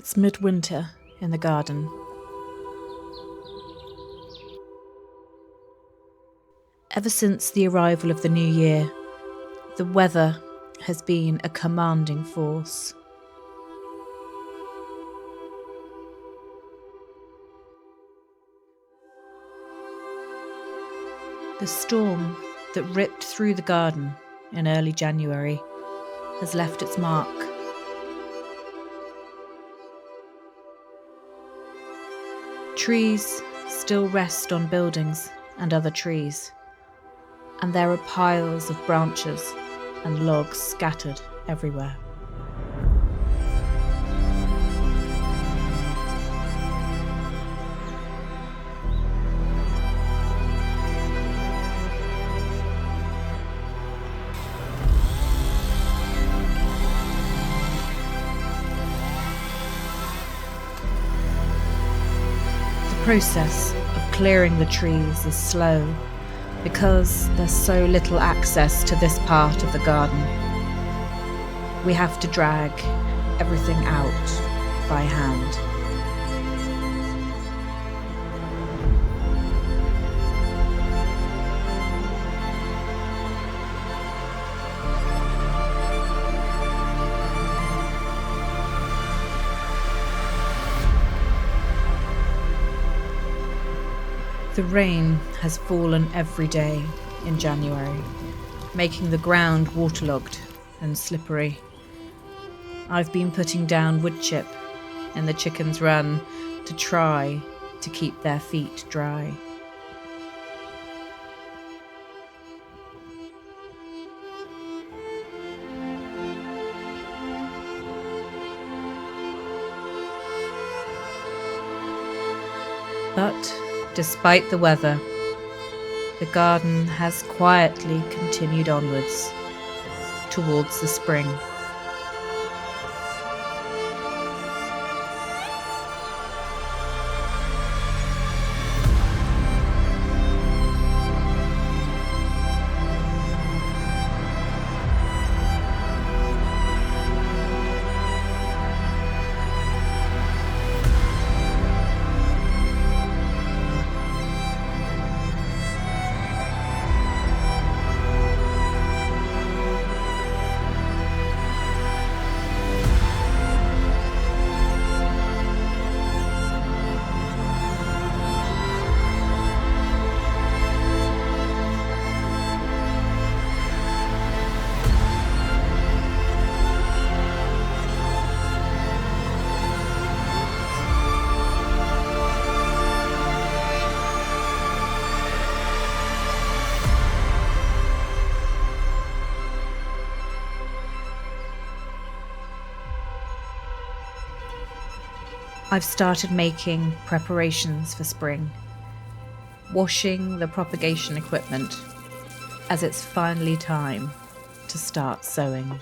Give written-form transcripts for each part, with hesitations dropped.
It's midwinter in the garden. Ever since the arrival of the new year, the weather has been a commanding force. The storm that ripped through the garden in early January has left its mark. Trees still rest on buildings and other trees, and there are piles of branches and logs scattered everywhere. The process of clearing the trees is slow because there's so little access to this part of the garden. We have to drag everything out by hand. The rain has fallen every day in January, making the ground waterlogged and slippery. I've been putting down wood chip in the chickens' run to try to keep their feet dry. But despite the weather, the garden has quietly continued onwards towards the spring. I've started making preparations for spring, washing the propagation equipment as it's finally time to start sowing.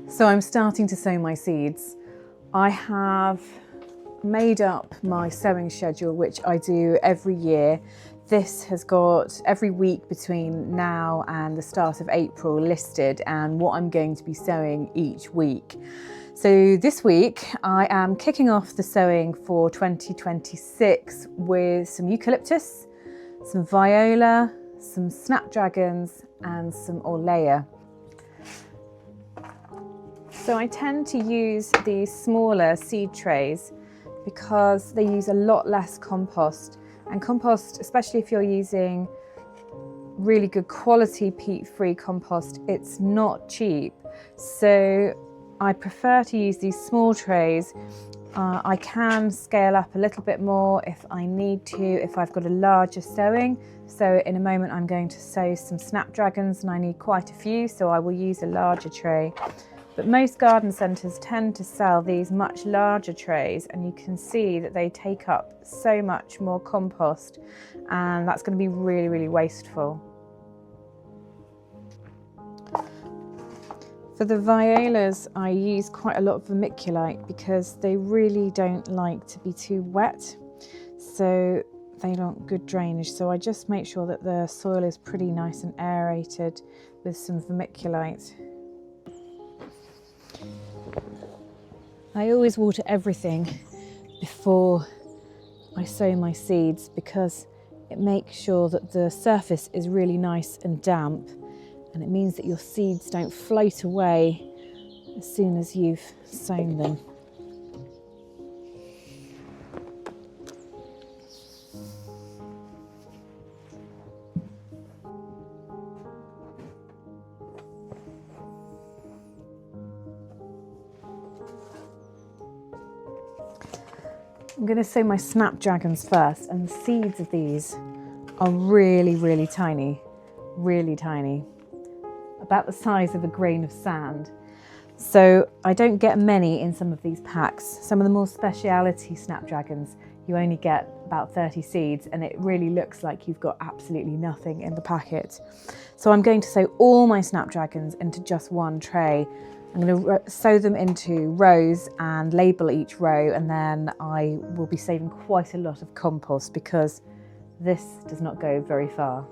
So I'm starting to sow my seeds. I have made up my sowing schedule, which I do every year. This has got every week between now and the start of April listed and what I'm going to be sowing each week. So this week I am kicking off the sowing for 2026 with some eucalyptus, some viola, some snapdragons and some orlea. So I tend to use these smaller seed trays because they use a lot less compost. And compost, especially if you're using really good quality peat-free compost, it's not cheap. So I prefer to use these small trays. I can scale up a little bit more if I need to, if I've got a larger sowing. So in a moment I'm going to sow some snapdragons and I need quite a few, so I will use a larger tray. But most garden centres tend to sell these much larger trays and you can see that they take up so much more compost and that's going to be really, really wasteful. For the violas, I use quite a lot of vermiculite because they really don't like to be too wet, so they want good drainage. So I just make sure that the soil is pretty nice and aerated with some vermiculite. I always water everything before I sow my seeds because it makes sure that the surface is really nice and damp, and it means that your seeds don't float away as soon as you've sown them. I'm going to sow my snapdragons first, and the seeds of these are really, really tiny, about the size of a grain of sand. So I don't get many in some of these packs. Some of the more speciality snapdragons, you only get about 30 seeds, and it really looks like you've got absolutely nothing in the packet. So I'm going to sow all my snapdragons into just one tray. I'm going to sow them into rows and label each row, and then I will be saving quite a lot of compost because this does not go very far.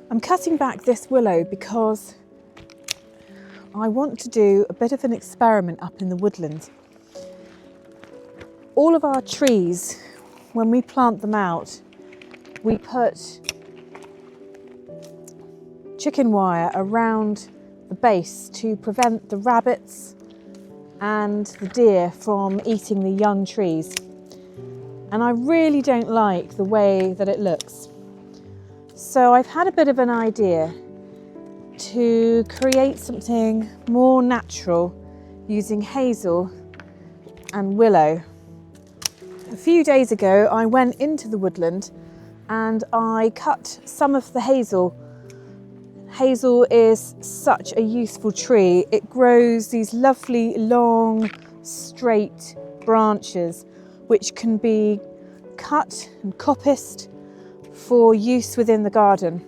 I'm cutting back this willow because I want to do a bit of an experiment up in the woodland. All of our trees, when we plant them out, we put chicken wire around the base to prevent the rabbits and the deer from eating the young trees. And I really don't like the way that it looks. So I've had a bit of an idea to create something more natural using hazel and willow. A few days ago I went into the woodland and I cut some of the hazel. Hazel is such a useful tree. It grows these lovely long straight branches which can be cut and coppiced for use within the garden,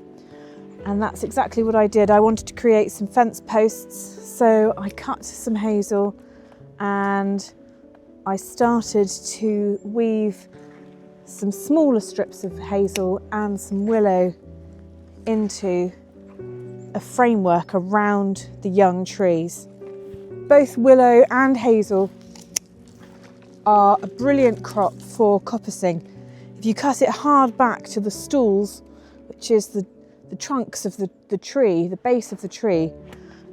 and that's exactly what I did. I wanted to create some fence posts, so I cut some hazel and I started to weave some smaller strips of hazel and some willow into a framework around the young trees. Both willow and hazel are a brilliant crop for coppicing. If you cut it hard back to the stools, which is the trunks of the tree, the base of the tree,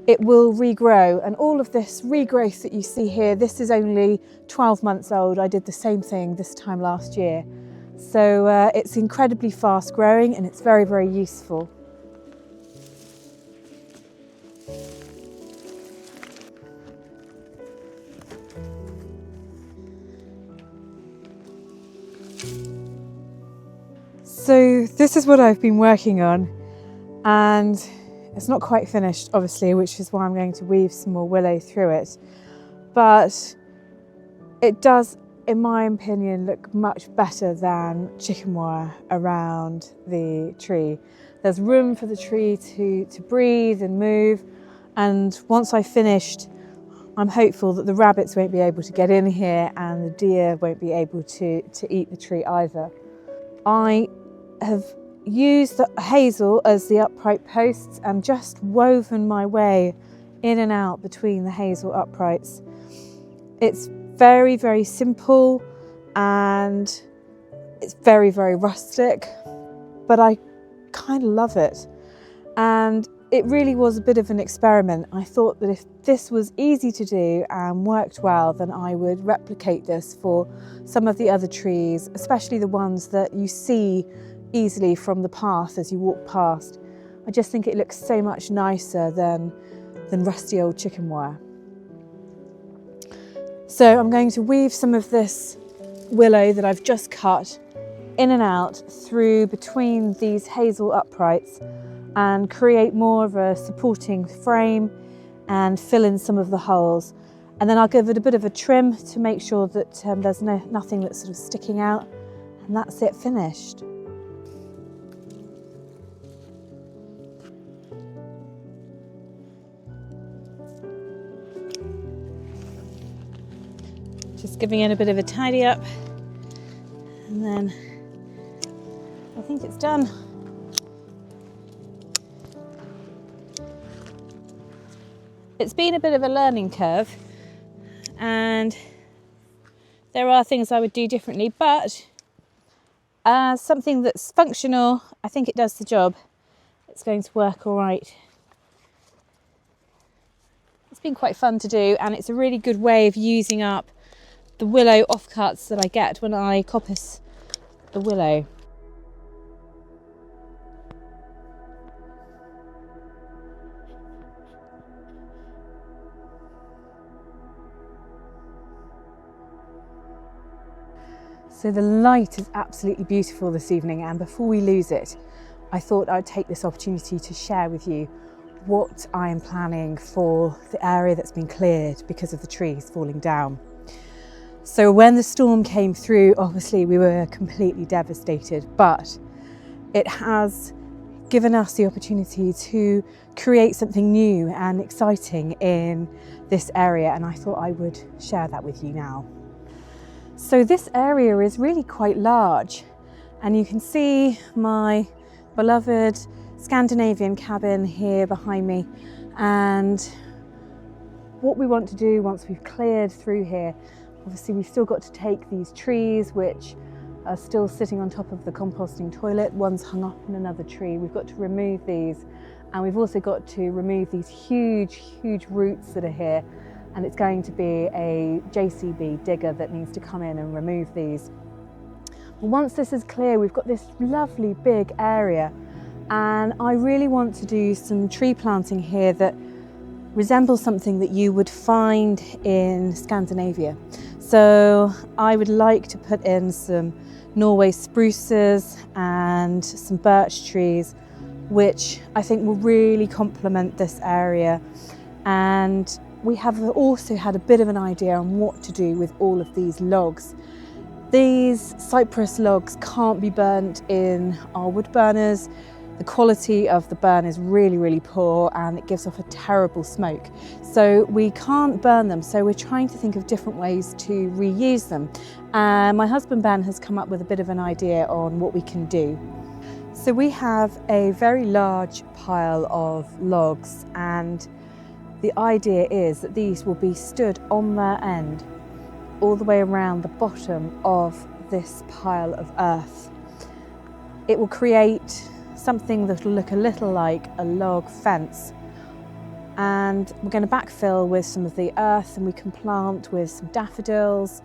it will regrow. And all of this regrowth that you see here, this is only 12 months old. I did the same thing this time last year. So it's incredibly fast growing and it's very, very useful. So this is what I've been working on, and it's not quite finished obviously, which is why I'm going to weave some more willow through it, but it does, in my opinion, look much better than chicken wire around the tree. There's room for the tree to breathe and move, and once I've finished, I'm hopeful that the rabbits won't be able to get in here and the deer won't be able to eat the tree either. I have used the hazel as the upright posts and just woven my way in and out between the hazel uprights. It's very, very simple and it's very, very rustic, but I kind of love it. And it really was a bit of an experiment. I thought that if this was easy to do and worked well, then I would replicate this for some of the other trees, especially the ones that you see easily from the path as you walk past. I just think it looks so much nicer than rusty old chicken wire. So I'm going to weave some of this willow that I've just cut in and out through between these hazel uprights and create more of a supporting frame and fill in some of the holes. And then I'll give it a bit of a trim to make sure that there's nothing that's sort of sticking out, and that's it finished. Just giving it a bit of a tidy up, and then I think it's done. It's been a bit of a learning curve, and there are things I would do differently, but as something that's functional, I think it does the job. It's going to work all right. It's been quite fun to do, and it's a really good way of using up the willow offcuts that I get when I coppice the willow. So the light is absolutely beautiful this evening, and before we lose it, I thought I'd take this opportunity to share with you what I am planning for the area that's been cleared because of the trees falling down. So when the storm came through, obviously we were completely devastated, but it has given us the opportunity to create something new and exciting in this area, and I thought I would share that with you now. So this area is really quite large, and you can see my beloved Scandinavian cabin here behind me, and what we want to do once we've cleared through here, obviously we've still got to take these trees which are still sitting on top of the composting toilet. One's hung up in another tree. We've got to remove these, and we've also got to remove these huge roots that are here, and it's going to be a JCB digger that needs to come in and remove these. Once this is clear, we've got this lovely big area, and I really want to do some tree planting here that resembles something that you would find in Scandinavia. So I would like to put in some Norway spruces and some birch trees, which I think will really complement this area. And we have also had a bit of an idea on what to do with all of these logs. These cypress logs can't be burnt in our wood burners. The quality of the burn is really poor, and it gives off a terrible smoke. So we can't burn them, so we're trying to think of different ways to reuse them. And my husband Ben has come up with a bit of an idea on what we can do. So we have a very large pile of logs, and the idea is that these will be stood on their end all the way around the bottom of this pile of earth. It will create something that will look a little like a log fence, and we're going to backfill with some of the earth, and we can plant with some daffodils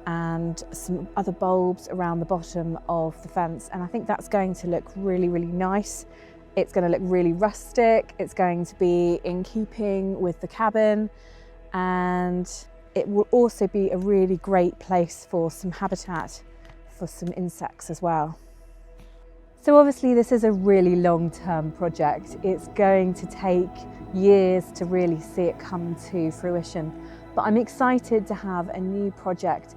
and some other bulbs around the bottom of the fence, and I think that's going to look really nice. It's going to look really rustic, it's going to be in keeping with the cabin, and it will also be a really great place for some habitat for some insects as well. So obviously this is a really long-term project. It's going to take years to really see it come to fruition, but I'm excited to have a new project.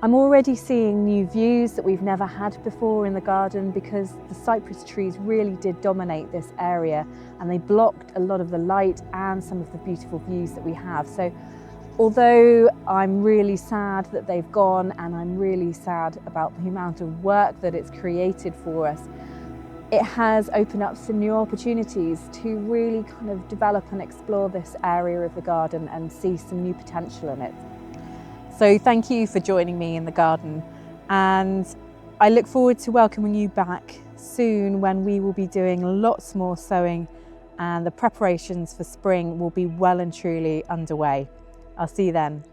I'm already seeing new views that we've never had before in the garden, because the cypress trees really did dominate this area, and they blocked a lot of the light and some of the beautiful views that we have. So although I'm really sad that they've gone, and I'm really sad about the amount of work that it's created for us, it has opened up some new opportunities to really kind of develop and explore this area of the garden and see some new potential in it. So thank you for joining me in the garden, and I look forward to welcoming you back soon when we will be doing lots more sowing and the preparations for spring will be well and truly underway. I'll see you then.